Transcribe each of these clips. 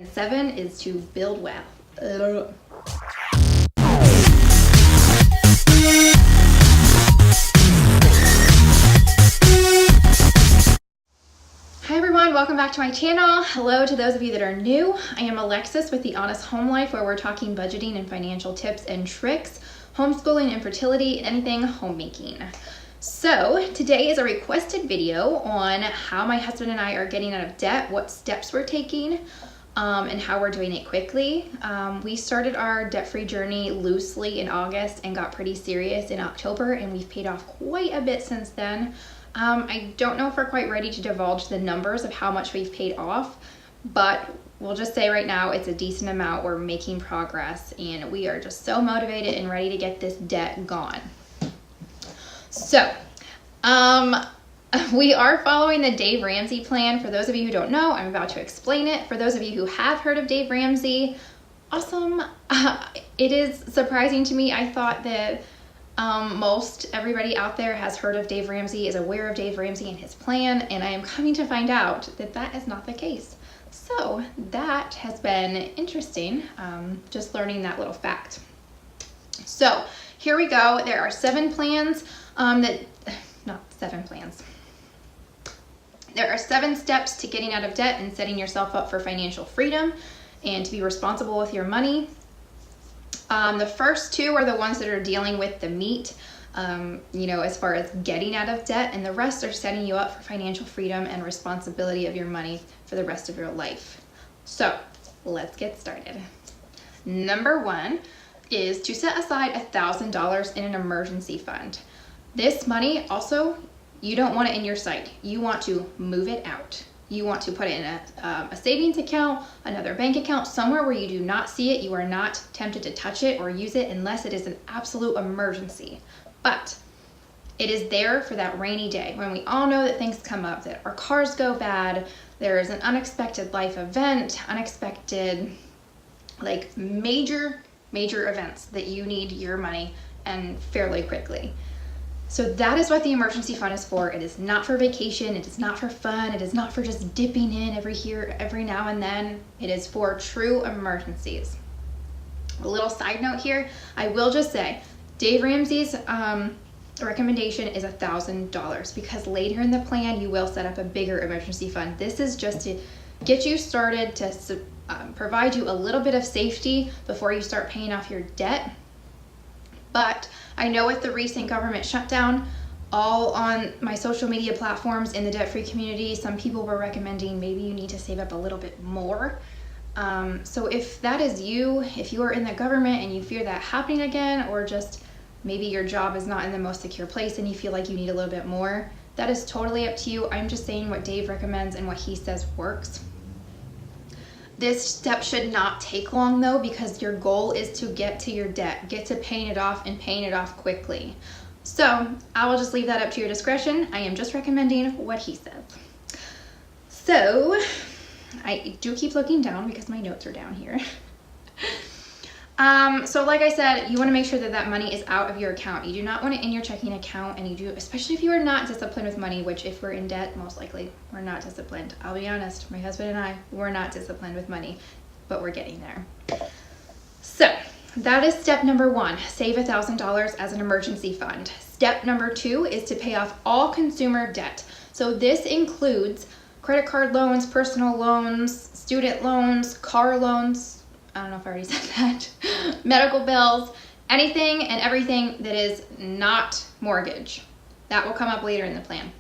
7 is to build wealth. Hi everyone, welcome back to my channel. Hello to those of you that are new. I am Alexis with The Honest Home Life, where we're talking budgeting and financial tips and tricks, homeschooling and fertility, anything homemaking. So today is a requested video on how my husband and I are getting out of debt, what steps we're taking, and how we're doing it quickly. We started our debt-free journey loosely in August and got pretty serious in October, and we've paid off quite a bit since then. I don't know if we're quite ready to divulge the numbers of how much we've paid off, but we'll just say right now it's a decent amount. We're making progress, and we are just so motivated and ready to get this debt gone. So, we are following the Dave Ramsey plan. For those of you who don't know, I'm about to explain it. For those of you who have heard of Dave Ramsey, awesome. It is surprising to me. I thought that most everybody out there has heard of Dave Ramsey, is aware of Dave Ramsey and his plan, and I am coming to find out that that is not the case. So that has been interesting, just learning that little fact. So here we go. There are 7 plans There are 7 steps to getting out of debt and setting yourself up for financial freedom and to be responsible with your money. The first 2 are the ones that are dealing with the meat, as far as getting out of debt, and the rest are setting you up for financial freedom and responsibility of your money for the rest of your life. So let's get started. Number 1 is to set aside $1,000 in an emergency fund. This money also, you don't want it in your sight. You want to move it out. You want to put it in a savings account, another bank account, somewhere where you do not see it. You are not tempted to touch it or use it unless it is an absolute emergency. But it is there for that rainy day when we all know that things come up, that our cars go bad, there is an unexpected life event, unexpected, like major events that you need your money and fairly quickly. So that is what the emergency fund is for. It is not for vacation. It is not for fun. It is not for just dipping in every now and then. It is for true emergencies. A little side note here, I will just say, Dave Ramsey's recommendation is $1,000 because later in the plan, you will set up a bigger emergency fund. This is just to get you started, to provide you a little bit of safety before you start paying off your debt. But I know with the recent government shutdown, all on my social media platforms in the debt-free community, some people were recommending maybe you need to save up a little bit more. So if that is you, if you are in the government and you fear that happening again, or just maybe your job is not in the most secure place and you feel like you need a little bit more, that is totally up to you. I'm just saying what Dave recommends and what he says works. This step should not take long though, because your goal is to get to your debt, get to paying it off and paying it off quickly. So I will just leave that up to your discretion. I am just recommending what he says. So I do keep looking down because my notes are down here. So like I said, you want to make sure that that money is out of your account. You do not want it in your checking account, and you do, especially if you are not disciplined with money, which if we're in debt, most likely we're not disciplined. I'll be honest, my husband and I, we're not disciplined with money, but we're getting there. So that is step number 1, save $1,000 as an emergency fund. Step number 2 is to pay off all consumer debt. So this includes credit card loans, personal loans, student loans, car loans, I don't know if I already said that, medical bills, anything and everything that is not mortgage. That will come up later in the plan.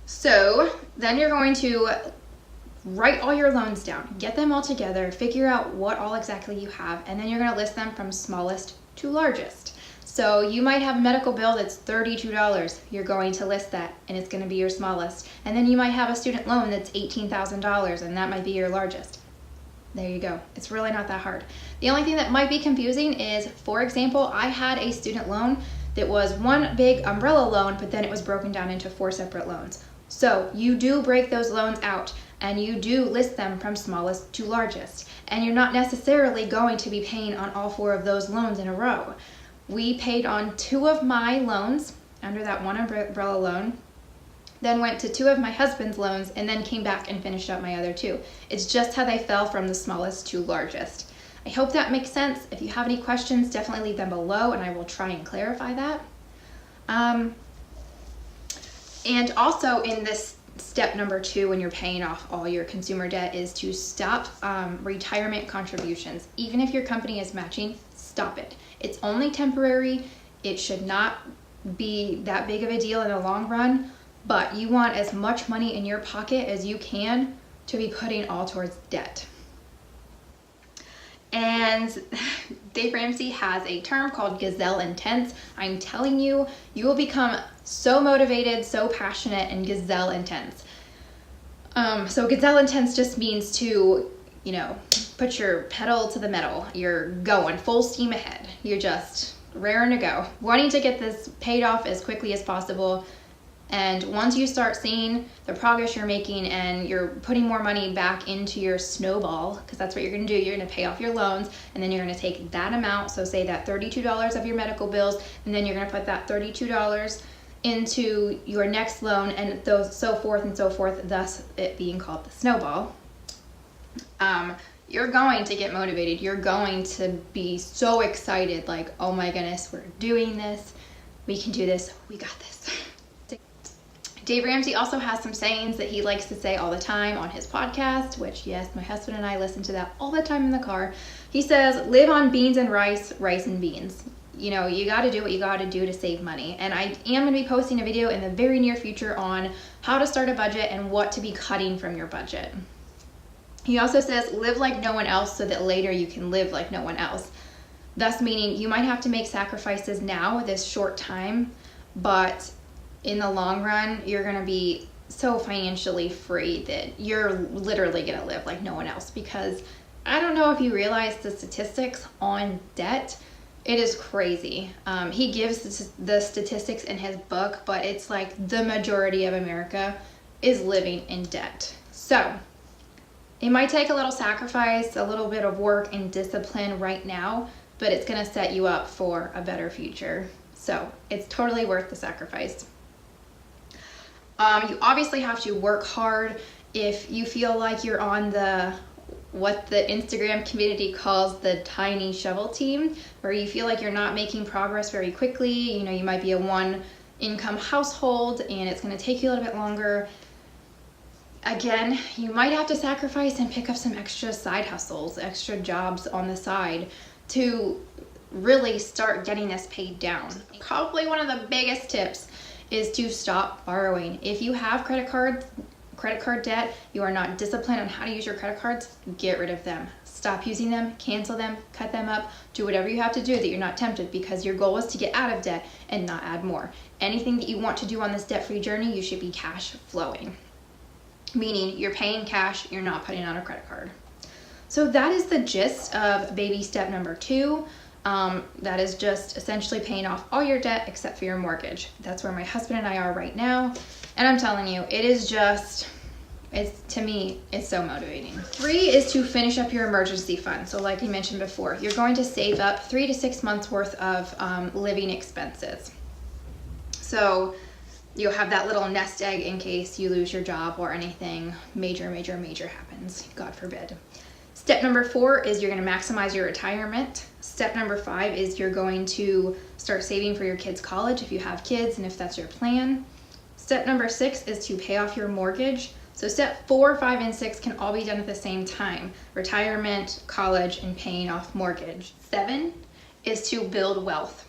So then you're going to write all your loans down, get them all together, figure out what all exactly you have, and then you're going to list them from smallest to largest. So you might have a medical bill that's $32. You're going to list that, and it's going to be your smallest. And then you might have a student loan that's $18,000, and that might be your largest. There you go. It's really not that hard. The only thing that might be confusing is, for example, I had a student loan that was one big umbrella loan, but then it was broken down into 4 separate loans. So you do break those loans out, and you do list them from smallest to largest. And you're not necessarily going to be paying on all 4 of those loans in a row. We paid on 2 of my loans under that one umbrella loan. then went to 2 of my husband's loans, and then came back and finished up my other 2. It's just how they fell from the smallest to largest. I hope that makes sense. If you have any questions, definitely leave them below and I will try and clarify that. And also in this step number 2, when you're paying off all your consumer debt, is to stop retirement contributions. Even if your company is matching, stop it. It's only temporary. It should not be that big of a deal in the long run, but you want as much money in your pocket as you can to be putting all towards debt. And Dave Ramsey has a term called gazelle intense. I'm telling you, you will become so motivated, so passionate, and gazelle intense. So gazelle intense just means to, put your pedal to the metal. You're going full steam ahead. You're just raring to go, wanting to get this paid off as quickly as possible. And once you start seeing the progress you're making and you're putting more money back into your snowball, because that's what you're going to do, you're going to pay off your loans, and then you're going to take that amount, so say that $32 of your medical bills, and then you're going to put that $32 into your next loan, and those so forth, thus it being called the snowball. You're going to get motivated. You're going to be so excited, like, oh my goodness, we're doing this. We can do this. We got this. Dave Ramsey also has some sayings that he likes to say all the time on his podcast, which, yes, my husband and I listen to that all the time in the car. He says, live on beans and rice and beans. You got to do what you got to do to save money. And I am going to be posting a video in the very near future on how to start a budget and what to be cutting from your budget. He also says, live like no one else so that later you can live like no one else. Thus meaning you might have to make sacrifices now this short time, but in the long run, you're going to be so financially free that you're literally going to live like no one else. Because I don't know if you realize the statistics on debt. It is crazy. He gives the statistics in his book, but it's like the majority of America is living in debt. So it might take a little sacrifice, a little bit of work and discipline right now, but it's going to set you up for a better future. So it's totally worth the sacrifice. You obviously have to work hard. If you feel like you're on what the Instagram community calls the tiny shovel team, where you feel like you're not making progress very quickly, you might be a 1-income household and it's going to take you a little bit longer. Again, you might have to sacrifice and pick up some extra side hustles, extra jobs on the side to really start getting this paid down. Probably one of the biggest tips is to stop borrowing. If you have credit card debt, you are not disciplined on how to use your credit cards, get rid of them. Stop using them, cancel them, cut them up, do whatever you have to do that you're not tempted, because your goal is to get out of debt and not add more. Anything that you want to do on this debt-free journey, you should be cash flowing. Meaning you're paying cash, you're not putting on a credit card. So that is the gist of baby step number 2. That is just essentially paying off all your debt except for your mortgage. That's where my husband and I are right now. And I'm telling you, to me, it's so motivating. 3 is to finish up your emergency fund. So like we mentioned before, you're going to save up 3 to 6 months worth of living expenses. So you'll have that little nest egg in case you lose your job or anything major happens, God forbid. Step number 4 is you're going to maximize your retirement. Step number 5 is you're going to start saving for your kids' college if you have kids and if that's your plan. Step number 6 is to pay off your mortgage. So step 4, 5, and 6 can all be done at the same time. Retirement, college, and paying off mortgage. 7 is to build wealth.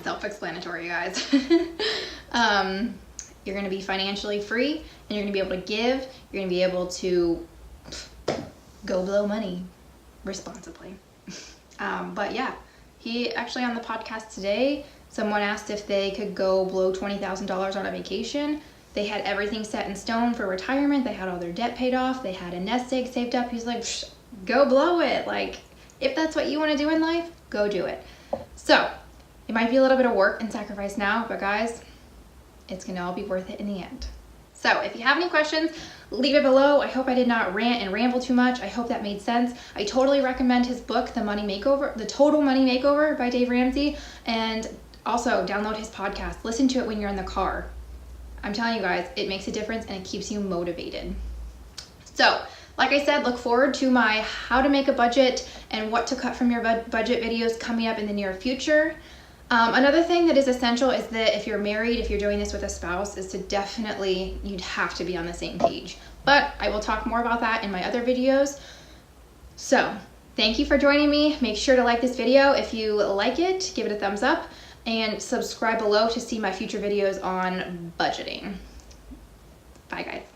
Self-explanatory, guys. You're going to be financially free, and you're going to be able to give. You're going to be able to go blow money responsibly. But yeah, he actually on the podcast today, someone asked if they could go blow $20,000 on a vacation. They had everything set in stone for retirement. They had all their debt paid off. They had a nest egg saved up. He's like, go blow it. Like, if that's what you want to do in life, go do it. So it might be a little bit of work and sacrifice now, but guys, it's going to all be worth it in the end. So if you have any questions, leave it below. I hope I did not rant and ramble too much. I hope that made sense. I totally recommend his book, The Total Money Makeover by Dave Ramsey. And also download his podcast. Listen to it when you're in the car. I'm telling you guys, it makes a difference and it keeps you motivated. So, like I said, look forward to my how to make a budget and what to cut from your budget videos coming up in the near future. Another thing that is essential is that if you're married, if you're doing this with a spouse, is to definitely, you'd have to be on the same page. But I will talk more about that in my other videos. So, thank you for joining me. Make sure to like this video if you like it, give it a thumbs up, and subscribe below to see my future videos on budgeting. Bye guys.